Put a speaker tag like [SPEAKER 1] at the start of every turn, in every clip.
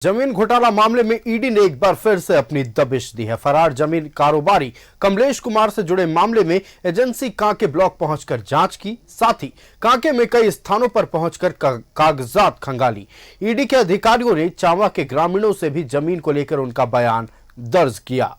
[SPEAKER 1] जमीन घोटाला मामले में ईडी ने एक बार फिर से अपनी दबिश दी है। फरार जमीन कारोबारी कमलेश कुमार से जुड़े मामले में एजेंसी कांके ब्लॉक पहुंचकर जांच की, साथ ही कांके में कई स्थानों पर पहुंचकर कागजात खंगाली। ईडी के अधिकारियों ने चावा के ग्रामीणों से भी जमीन को लेकर उनका बयान दर्ज किया।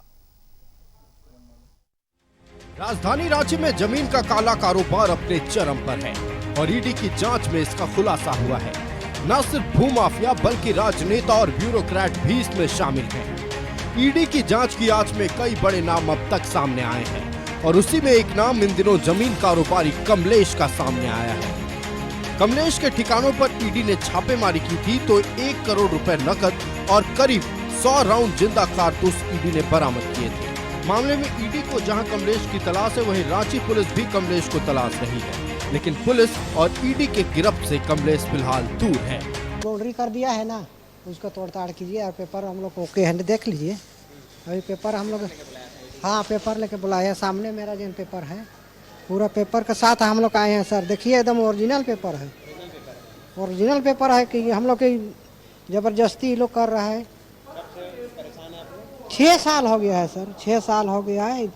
[SPEAKER 1] राजधानी रांची में जमीन का काला कारोबार अपने चरम पर है और ईडी की जांच में इसका खुलासा हुआ है। न सिर्फ भूमाफिया बल्कि राजनेता और ब्यूरोक्रेट भी इसमें शामिल हैं। ईडी की जांच की आंच में कई बड़े नाम अब तक सामने आए हैं और उसी में एक नाम इन दिनों जमीन कारोबारी कमलेश का सामने आया है। कमलेश के ठिकानों पर ईडी ने छापेमारी की थी तो 1 करोड़ रुपए नकद और करीब 100 राउंड जिंदा कारतूस ईडी ने बरामद किए थे। मामले में ईडी को जहां कमलेश की तलाश है, वहीं रांची पुलिस भी कमलेश को तलाश रही है, लेकिन पुलिस और ईडी के गिरफ्त से कमलेश फिलहाल दूर है।
[SPEAKER 2] बाउंड्री कर दिया है ना, उसको तोड़ताड़ कीजिए और पेपर हम लोग ओके है, देख लीजिए। अभी पेपर हम लोग पेपर लेके बुलाया, सामने मेरा जो पेपर है पूरा पेपर के साथ हम लोग आए हैं सर। देखिए एकदम ओरिजिनल पेपर है, ओरिजिनल पेपर है कि हम लोग की जबरदस्ती लोग कर रहा है। 6 साल हो गया है सर, 6 साल हो गया है।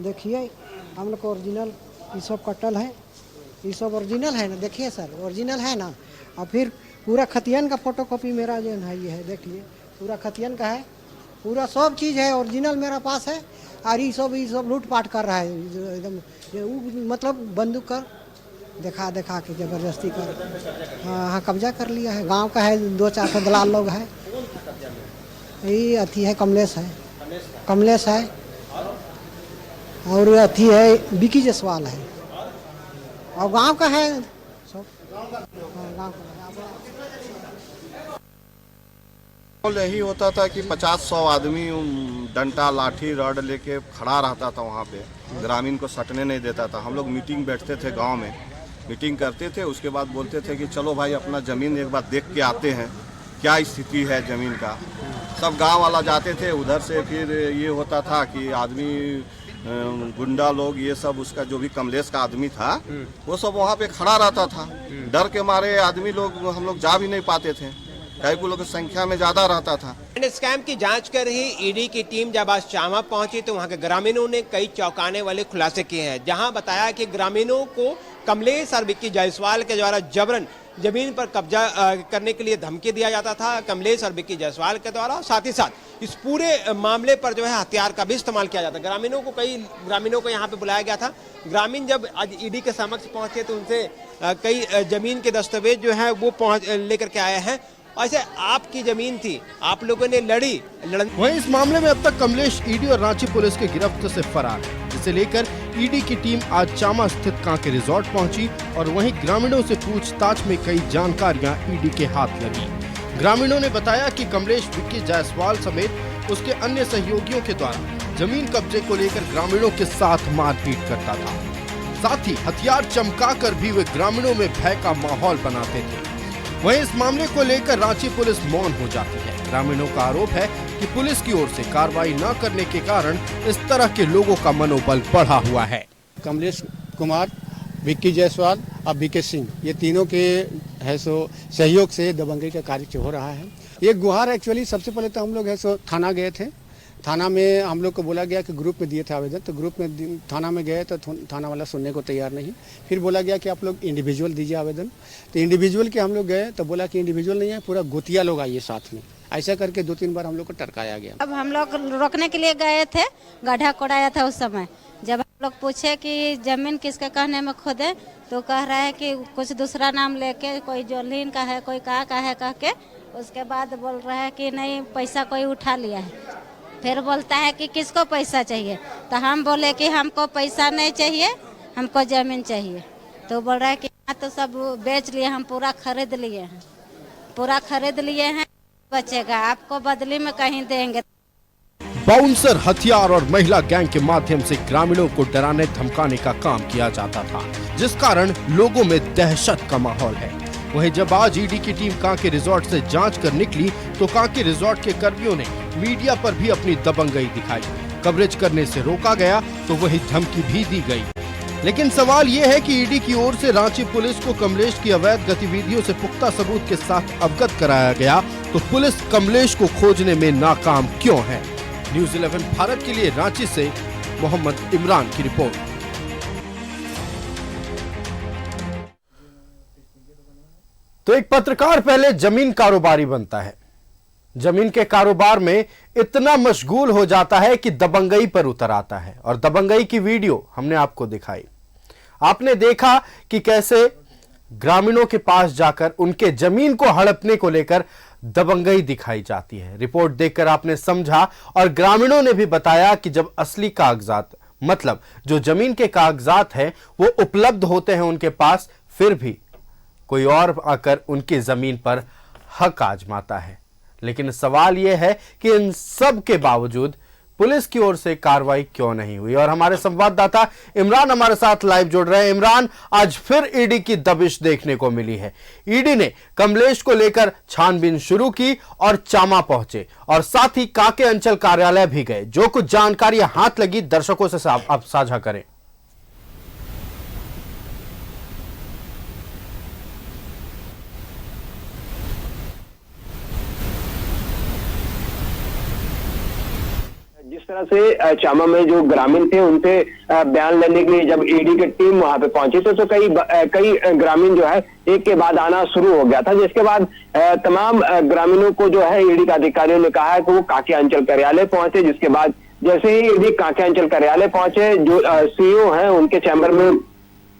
[SPEAKER 2] देखिए हम लोग को ओरिजिनल ये सब कटल है, ये सब ओरिजिनल है ना, देखिए सर ओरिजिनल है ना। और फिर पूरा खतियन का फोटोकॉपी मेरा जो है ये है, देखिए पूरा खतियन का है, पूरा सब चीज़ है ओरिजिनल मेरा पास है। और ये सब लूटपाट कर रहा है एकदम, मतलब बंदूक कर देखा के ज़बरदस्ती कर हाँ कब्जा कर लिया है। गांव का है, 2-4 दलाल लोग है। ये अथी है कमलेश है और अथी है विकी जायसवाल है और गांव का है सब। गांव का
[SPEAKER 3] यही होता था कि 50-100 आदमी डंडा लाठी रॉड लेके खड़ा रहता था वहाँ पे, ग्रामीण को सटने नहीं देता था। हम लोग मीटिंग बैठते थे गांव में, मीटिंग करते थे, उसके बाद बोलते थे कि चलो भाई अपना ज़मीन एक बार देख के आते हैं, क्या स्थिति है ज़मीन का। सब गांव वाला जाते थे उधर से। फिर ये होता था कि आदमी गुंडा लोग ये सब, उसका जो भी कमलेश का आदमी था वो सब वहाँ पे खड़ा रहता था। डर के मारे आदमी लोग हम लोग जा भी नहीं पाते थे, कई लोगों की संख्या में ज्यादा रहता था।
[SPEAKER 4] स्कैम की जांच कर रही ईडी की टीम जब आज चावा पहुंची तो वहां के ग्रामीणों ने कई चौंकाने वाले खुलासे किए हैं, जहां बताया कि ग्रामीणों को कमलेश और विक्की जायसवाल के द्वारा जबरन जमीन पर कब्जा करने के लिए धमकी दिया जाता था, कमलेश और विक्की जायसवाल के द्वारा। साथ ही साथ इस पूरे मामले पर जो है हथियार का भी इस्तेमाल किया जाता। कई ग्रामीणों को यहाँ पे बुलाया गया था। ग्रामीण जब आज ईडी के समक्ष पहुंचे तो उनसे कई जमीन के दस्तावेज जो है वो लेकर के आए हैं। ऐसे आपकी जमीन थी, आप लोगों ने लड़ी।
[SPEAKER 1] वहीं इस मामले में अब तक कमलेश ईडी और रांची पुलिस के गिरफ्त से फरार है, जिसे लेकर ईडी की टीम आज चामा स्थित कांके रिजॉर्ट पहुंची और वहीं ग्रामीणों से पूछताछ में कई जानकारियां ईडी के हाथ लगी। ग्रामीणों ने बताया कि कमलेश विक्की जायसवाल समेत उसके अन्य सहयोगियों के द्वारा जमीन कब्जे को लेकर ग्रामीणों के साथ मारपीट करता था। साथ ही हथियार चमकाकर भी वे ग्रामीणों में भय का माहौल बनाते थे। वहीं इस मामले को लेकर रांची पुलिस मौन हो जाती है। ग्रामीणों का आरोप है कि पुलिस की ओर से कार्रवाई न करने के कारण इस तरह के लोगों का मनोबल बढ़ा हुआ है।
[SPEAKER 5] कमलेश कुमार, विक्की जायसवाल और बीके सिंह, ये तीनों के है सो सहयोग से दबंगई का कार्य हो रहा है। ये गुहार एक्चुअली सबसे पहले तो हम लोग है सो थाना गए थे। थाना में हम लोग को बोला गया कि ग्रुप में दिए थे आवेदन, तो ग्रुप में थाना में गए तो थाना वाला सुनने को तैयार नहीं। फिर बोला गया कि आप लोग इंडिविजुअल दीजिए आवेदन, तो इंडिविजुअल के हम लोग गए तो बोला कि इंडिविजुअल नहीं है, पूरा गोतिया लोग आइए साथ में। ऐसा करके 2-3 बार हम लोग को टरकाया गया।
[SPEAKER 6] अब हम लोग रोकने के लिए गए थे, गड्ढा कोड़ाया था उस समय। जब हम लोग पूछे कि जमीन किसके कहने में खोदे तो कह रहा है कि कुछ दूसरा नाम लेके, कोई जोलीन का है, कोई का है कह के। उसके बाद बोल रहा है कि नहीं पैसा कोई उठा लिया है। फिर बोलता है कि किसको पैसा चाहिए, तो हम बोले कि हमको पैसा नहीं चाहिए, हमको जमीन चाहिए। तो बोल रहा है कि हाँ तो सब बेच लिए, हम पूरा खरीद लिए हैं, बचेगा आपको बदली में कहीं देंगे।
[SPEAKER 1] बाउंसर, हथियार और महिला गैंग के माध्यम से ग्रामीणों को डराने धमकाने का काम किया जाता था, जिस कारण लोगों में दहशत का माहौल है। वहीं जब आज ईडी की टीम कांके रिजॉर्ट से जांच कर निकली तो कांके रिजॉर्ट के कर्मियों ने मीडिया पर भी अपनी दबंगई दिखाई। कवरेज करने से रोका गया तो वही धमकी भी दी गई। लेकिन सवाल ये है कि ईडी की ओर से रांची पुलिस को कमलेश की अवैध गतिविधियों से पुख्ता सबूत के साथ अवगत कराया गया तो पुलिस कमलेश को खोजने में नाकाम क्यों है? न्यूज़ 11 भारत के लिए रांची से मोहम्मद इमरान की रिपोर्ट। तो एक पत्रकार पहले जमीन कारोबारी बनता है, जमीन के कारोबार में इतना मशगूल हो जाता है कि दबंगई पर उतर आता है, और दबंगई की वीडियो हमने आपको दिखाई। आपने देखा कि कैसे ग्रामीणों के पास जाकर उनके जमीन को हड़पने को लेकर दबंगई दिखाई जाती है। रिपोर्ट देखकर आपने समझा, और ग्रामीणों ने भी बताया कि जब असली कागजात, मतलब जो जमीन के कागजात हैं, वो उपलब्ध होते हैं उनके पास, फिर भी कोई और आकर उनकी जमीन पर हक आजमाता है। लेकिन सवाल यह है कि इन सब के बावजूद पुलिस की ओर से कार्रवाई क्यों नहीं हुई? और हमारे संवाददाता इमरान हमारे साथ लाइव जुड़ रहे हैं। इमरान, आज फिर ईडी की दबिश देखने को मिली है। ईडी ने कमलेश को लेकर छानबीन शुरू की और चामा पहुंचे, और साथ ही काके अंचल कार्यालय भी गए। जो कुछ जानकारी हाथ लगी दर्शकों से आप साझा करें।
[SPEAKER 7] जिस तरह से चामा में जो ग्रामीण थे उनसे बयान लेने के लिए जब ईडी की टीम वहां पे पहुंची तो कई ग्रामीण जो है एक के बाद आना शुरू हो गया था, जिसके बाद तमाम ग्रामीणों को जो है ईडी के अधिकारियों ने कहा है कि वो काके अंचल कार्यालय पहुंचे। जिसके बाद जैसे ही ईडी काके अंचल कार्यालय पहुंचे, जो सीईओ हैं उनके चैम्बर में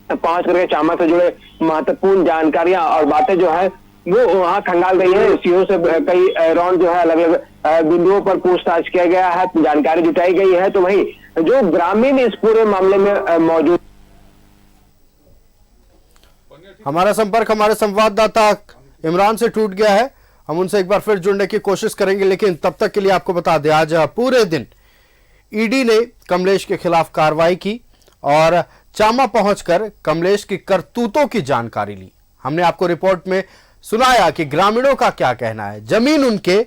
[SPEAKER 7] पहुंच करके चामा से जुड़े महत्वपूर्ण जानकारियां और बातें जो है वो वहां खंगाल गई है। सीईओ से कई राउंड जो है अलग अलग बिंदुओं पर पूछताछ किया गया है, जानकारी जुटाई गई है। तो वहीं जो ग्रामीण इस पूरे मामले में मौजूद,
[SPEAKER 1] हमारा संपर्क हमारे संवाददाता इमरान से टूट गया है। हम उनसे एक बार फिर जुड़ने की कोशिश करेंगे, लेकिन तब तक के लिए आपको बता दें, आज पूरे दिन ईडी ने कमलेश के खिलाफ कार्रवाई की और चामा पहुंचकर कमलेश की करतूतों की जानकारी ली। हमने आपको रिपोर्ट में सुनाया कि ग्रामीणों का क्या कहना है। जमीन उनके,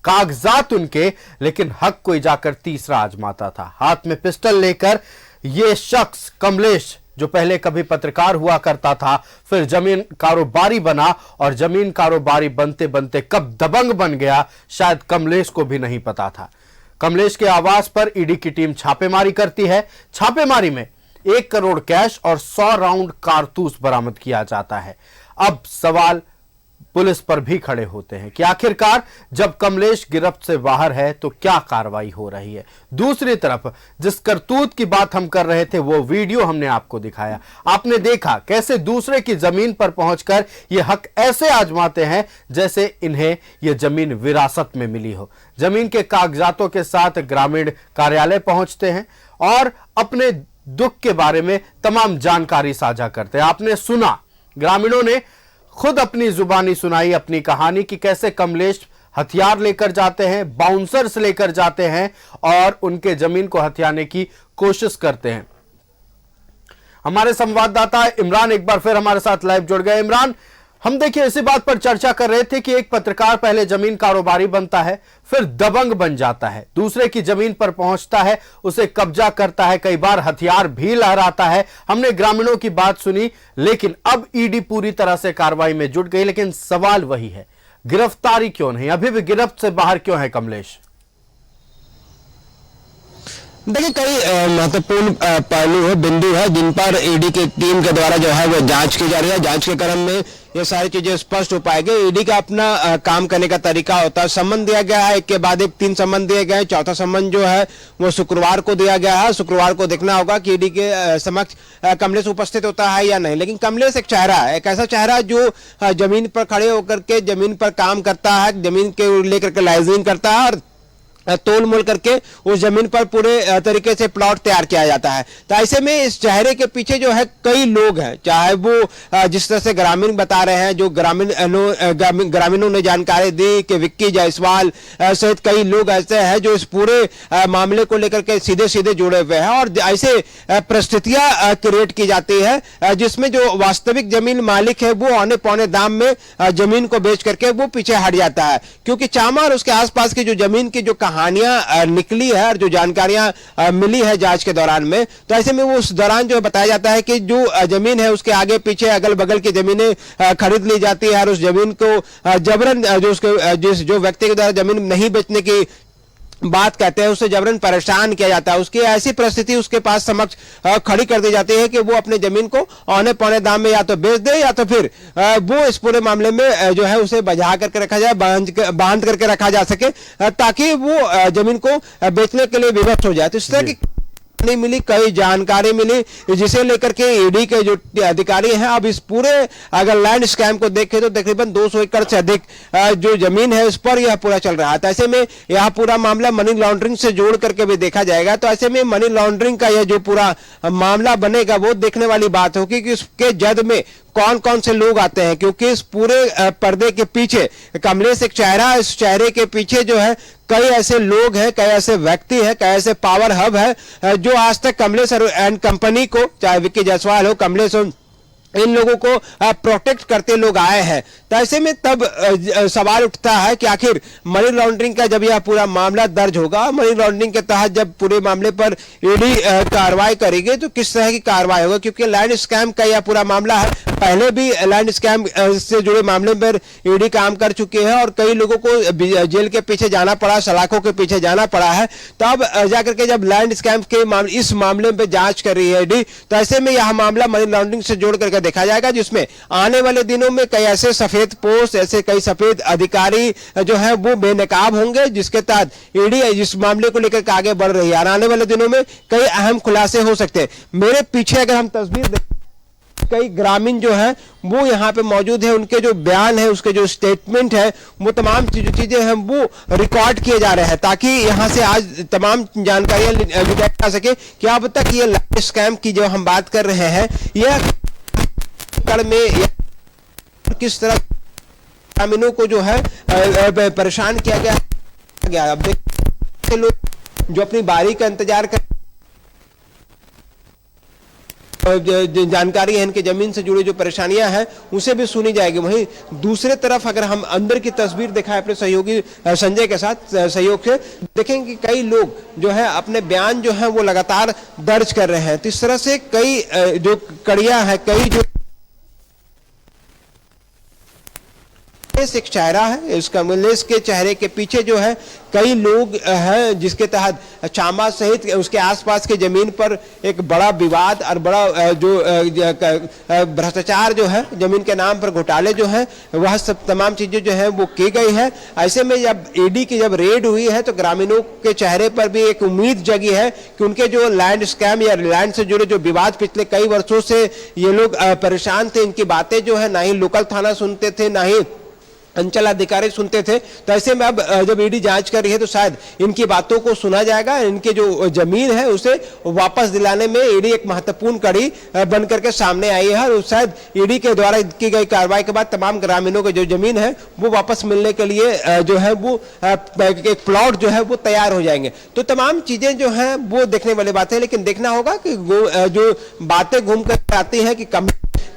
[SPEAKER 1] कागजात उनके, लेकिन हक कोई जाकर तीसरा आजमाता था। हाथ में पिस्टल लेकर यह शख्स कमलेश, जो पहले कभी पत्रकार हुआ करता था, फिर जमीन कारोबारी बना, और जमीन कारोबारी बनते बनते कब दबंग बन गया, शायद कमलेश को भी नहीं पता था। कमलेश के आवास पर ईडी की टीम छापेमारी करती है। छापेमारी में 1 करोड़ कैश और 100 राउंड कारतूस बरामद किया जाता है। अब सवाल पुलिस पर भी खड़े होते हैं कि आखिरकार जब कमलेश गिरफ्त से बाहर है तो क्या कार्रवाई हो रही है। दूसरी तरफ जिस करतूत की बात हम कर रहे थे, वो वीडियो हमने आपको दिखाया। आपने देखा कैसे दूसरे की जमीन पर पहुंचकर ये हक ऐसे आजमाते हैं जैसे इन्हें यह जमीन विरासत में मिली हो। जमीन के कागजातों के साथ ग्रामीण कार्यालय पहुंचते हैं और अपने दुख के बारे में तमाम जानकारी साझा करते हैं। आपने सुना, ग्रामीणों ने खुद अपनी जुबानी सुनाई अपनी कहानी कि कैसे कमलेश हथियार लेकर जाते हैं, बाउंसर्स लेकर जाते हैं और उनके जमीन को हथियाने की कोशिश करते हैं। हमारे संवाददाता इमरान एक बार फिर हमारे साथ लाइव जुड़ गए। इमरान, हम देखिए इसी बात पर चर्चा कर रहे थे कि एक पत्रकार पहले जमीन कारोबारी बनता है, फिर दबंग बन जाता है, दूसरे की जमीन पर पहुंचता है, उसे कब्जा करता है, कई बार हथियार भी लहराता है। हमने ग्रामीणों की बात सुनी, लेकिन अब ईडी पूरी तरह से कार्रवाई में जुट गई। लेकिन सवाल वही है, गिरफ्तारी क्यों नहीं? अभी भी गिरफ्त से बाहर क्यों है कमलेश?
[SPEAKER 8] देखिए, कई महत्वपूर्ण पहलू है, बिंदु है जिन पर ईडी की टीम के द्वारा जो है वो जांच की जा रही है। जांच के क्रम में ये सारी चीजें स्पष्ट हो पाएगी। ईडी का अपना काम करने का तरीका होता है। सम्मन दिया गया है, एक के बाद एक 3 सम्मन दिए गए हैं। चौथा सम्मन जो है वो शुक्रवार को दिया गया है। शुक्रवार को देखना होगा कि ईडी के समक्ष कमलेश उपस्थित होता है या नहीं। लेकिन कमलेश एक चेहरा है, एक ऐसा चेहरा जो जमीन पर खड़े होकर के जमीन पर काम करता है, जमीन के लेकर के लाइजनिंग करता है और तोल मोल करके उस जमीन पर पूरे तरीके से प्लॉट तैयार किया जाता है। तो ऐसे में इस चेहरे के पीछे जो है कई लोग हैं, चाहे वो जिस तरह से ग्रामीण बता रहे हैं, जो ग्रामीणों ने जानकारी दी कि विक्की जायसवाल सहित कई लोग ऐसे हैं जो इस पूरे मामले को लेकर के सीधे सीधे जुड़े हुए हैं। और ऐसे परिस्थितियां क्रिएट की जाती है जिसमें जो वास्तविक जमीन मालिक है वो औने पौने दाम में जमीन को बेच करके वो पीछे हट जाता है। क्योंकि चामा और उसके आसपास की जो जमीन की जो कहानियां निकली है और जो जानकारियां मिली है जांच के दौरान में, तो ऐसे में वो उस दौरान जो बताया जाता है कि जो जमीन है उसके आगे पीछे अगल बगल की जमीनें खरीद ली जाती है और उस जमीन को जबरन जो व्यक्ति के द्वारा जमीन नहीं बेचने की बात कहते हैं उससे जबरन परेशान किया जाता है। उसकी ऐसी परिस्थिति उसके पास समक्ष खड़ी कर दी जाती है कि वो अपने जमीन को औने पौने दाम में या तो बेच दे या तो फिर वो इस पूरे मामले में जो है उसे बजा करके रखा जाए, बांध करके रखा जा सके ताकि वो जमीन को बेचने के लिए विवश हो जाए। तो इस तरह की नहीं मिली, कई जानकारी मिली जिसे लेकर के ईडी के जो अधिकारी हैं अब इस पूरे अगर लैंड स्कैम को देखें तो तकरीबन 200 एकड़ से अधिक जो जमीन है उस पर यह पूरा चल रहा है। तो ऐसे में यह पूरा मामला मनी लॉन्ड्रिंग से जोड़ करके भी देखा जाएगा। तो ऐसे में मनी लॉन्ड्रिंग का यह जो पूरा मामला बनेगा वो देखने वाली बात होगी कि उसके जद में कौन कौन से लोग आते हैं, क्योंकि इस पूरे पर्दे के पीछे कमलेश एक चेहरा, इस चेहरे के पीछे जो है कई ऐसे लोग हैं, कई ऐसे व्यक्ति हैं, कई ऐसे पावर हब है जो आज तक कमलेश एंड कंपनी को, चाहे विक्की जायसवाल हो, कमलेश हो, इन लोगों को प्रोटेक्ट करते लोग आए हैं। तो ऐसे में तब सवाल उठता है कि आखिर मनी लॉन्ड्रिंग का जब यह पूरा मामला दर्ज होगा, मनी लॉन्ड्रिंग के तहत जब पूरे मामले पर ईडी कार्रवाई करेगी तो किस तरह की कार्रवाई होगा, क्योंकि लैंड स्कैम का यह पूरा मामला है। पहले भी लैंड स्कैम से जुड़े मामले पर ईडी काम कर चुके हैं और कई लोगों को जेल के पीछे जाना पड़ा, सलाखों के पीछे जाना पड़ा है। तो अब जाकर के जब लैंड स्कैम के इस मामले में जांच कर रही है ईडी, तो ऐसे में यह मामला मनी लॉन्ड्रिंग से जोड़ करके देखा जाएगा, जिसमें आने वाले दिनों में कई ऐसे सफेद पोस्ट, ऐसे कई सफेद अधिकारी जो है वो बेनकाब होंगे, जिसके तहत ईडी इस मामले को लेकर आगे बढ़ रही है। आने वाले दिनों में कई अहम खुलासे हो सकते हैं। मेरे पीछे अगर हम तस्वीर देखें, कई ग्रामीण जो है वो यहाँ पे मौजूद है, उनके जो बयान है, उसके जो स्टेटमेंट है, वो तमाम चीजें हैं वो रिकॉर्ड किए जा रहे हैं ताकि यहाँ से आज तमाम जानकारियां लिया जा सके कि अब तक ये लैंड स्कैम की जो हम बात कर रहे हैं यह में किस तरह ग्रामीणों को जो है परेशान किया गया। अब देखते लोग जो अपनी बारी का इंतजार कर, जानकारी है इनके जमीन से जुड़ी जो परेशानियां हैं उसे भी सुनी जाएगी। वहीं दूसरे तरफ अगर हम अंदर की तस्वीर दिखाएं अपने सहयोगी संजय के साथ सहयोग से, देखेंगे कि कई लोग जो है अपने बयान जो है वो लगातार दर्ज कर रहे हैं। तो इस तरह से कई जो कड़ियां हैं, कई जो एक चेहरा है, इस कमलेश के चेहरे के पीछे जो है कई लोग हैं, जिसके तहत चामा सहित उसके आसपास के जमीन पर एक बड़ा विवाद और बड़ा जो भ्रष्टाचार जो है, जमीन के नाम पर घोटाले जो है, वह सब तमाम चीजें जो है वो की गई है। ऐसे में जब ईडी की जब रेड हुई है तो ग्रामीणों के चेहरे पर भी एक उम्मीद जगी है कि उनके जो लैंड स्कैम या लैंड से जुड़े जो विवाद पिछले कई वर्षों से ये लोग परेशान थे, इनकी बातें जो है ना ही लोकल थाना सुनते थे, ना ही अंचल अधिकारी सुनते थे। तो ऐसे में अब जब ईडी जांच कर रही है तो शायद इनकी बातों को सुना जाएगा, इनके जो जमीन है उसे वापस दिलाने में ईडी एक महत्वपूर्ण कड़ी बन करके सामने आई है और शायद ईडी के द्वारा की गई कार्रवाई के बाद तमाम ग्रामीणों की जो जमीन है वो वापस मिलने के लिए जो है वो एक प्लॉट जो है वो तैयार हो जाएंगे। तो तमाम चीजें जो है वो देखने वाली बात है, लेकिन देखना होगा कि जो बातें घूम कर आती है कि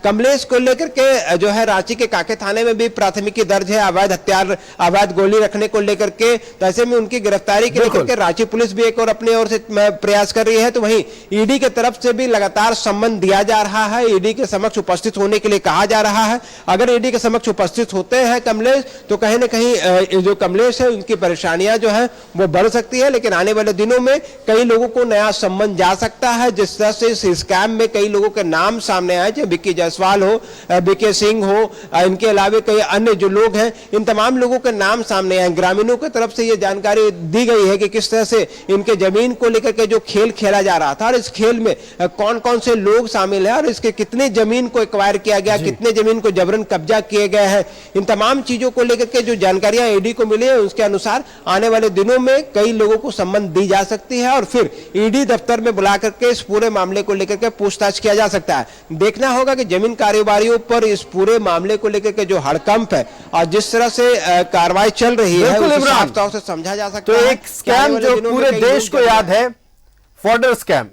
[SPEAKER 8] कमलेश को लेकर के जो है रांची के काके थाने में भी प्राथमिकी दर्ज है अवैध हथियार, अवैध गोली रखने को लेकर के। तो ऐसे में उनकी गिरफ्तारी के लेकर के रांची पुलिस भी एक और अपनी ओर से प्रयास कर रही है। तो वहीं ईडी के तरफ से भी लगातार सम्मन दिया जा रहा है, ईडी के समक्ष उपस्थित होने के लिए कहा जा रहा है। अगर ईडी के समक्ष उपस्थित होते हैं कमलेश तो कहीं ना कहीं जो कमलेश है उनकी परेशानियां जो है वो बढ़ सकती है, लेकिन आने वाले दिनों में कई लोगों को नया सम्मन जा सकता है। जिस तरह से इस स्कैम में कई लोगों के नाम सामने आए, चाहे विक्की जायसवाल हो, बीके सिंह हो, इनके अलावा कई अन्य जो लोग हैं, इन तमाम लोगों के नाम सामने आए। ग्रामीणों की तरफ से ये जानकारी दी गई है कि किस तरह से इनके जमीन को लेकर के जो खेल खेला जा रहा था और इस खेल में कौन कौन से लोग शामिल हैं और इसके कितने जमीन को एक्वायर किया गया, कितने जमीन को जबरन कब्जा किए गए हैं, इन तमाम चीजों को लेकर के जो जानकारियां ईडी को मिली है उसके अनुसार आने वाले दिनों में कई लोगों को सम्मन दी जा सकती है और फिर ईडी दफ्तर में बुला करके इस पूरे मामले को लेकर के पूछताछ किया जा सकता है। देखना होगा कि जमीन कारोबारियों पर इस पूरे मामले को लेकर के जो हड़कंप है और जिस तरह से कार्रवाई चल रही है उसे साफ तौर से समझा जा सकता है।
[SPEAKER 1] तो एक स्कैम जो पूरे देश को याद है, फॉर्डर स्कैम,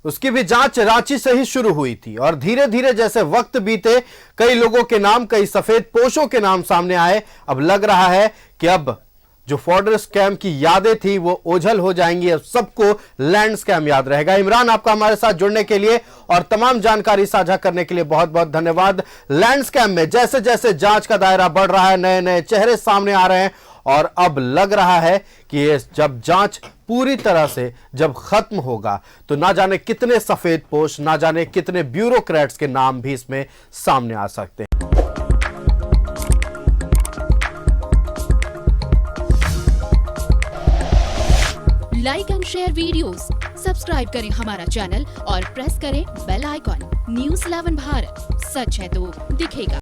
[SPEAKER 1] उसकी भी जांच रांची से ही शुरू हुई थी और धीरे धीरे जैसे वक्त बीते कई लोगों के नाम, कई सफेद पोशों के नाम सामने आए। अब लग रहा है कि अब जो फ्रॉड स्कैम की यादें थी वो ओझल हो जाएंगी। अब सबको लैंड स्कैम याद रहेगा। इमरान, आपका हमारे साथ जुड़ने के लिए और तमाम जानकारी साझा करने के लिए बहुत बहुत धन्यवाद। लैंड स्कैम में जैसे जैसे जांच का दायरा बढ़ रहा है, नए नए चेहरे सामने आ रहे हैं और अब लग रहा है कि ये जब जांच पूरी तरह से जब खत्म होगा तो ना जाने कितने सफेद पोश, ना जाने कितने ब्यूरोक्रेट्स के नाम भी इसमें सामने आ सकते हैं।
[SPEAKER 9] Like and share videos, subscribe करें हमारा चैनल और प्रेस करें बेल आइकॉन। न्यूज़ 11 भारत, सच है तो दिखेगा।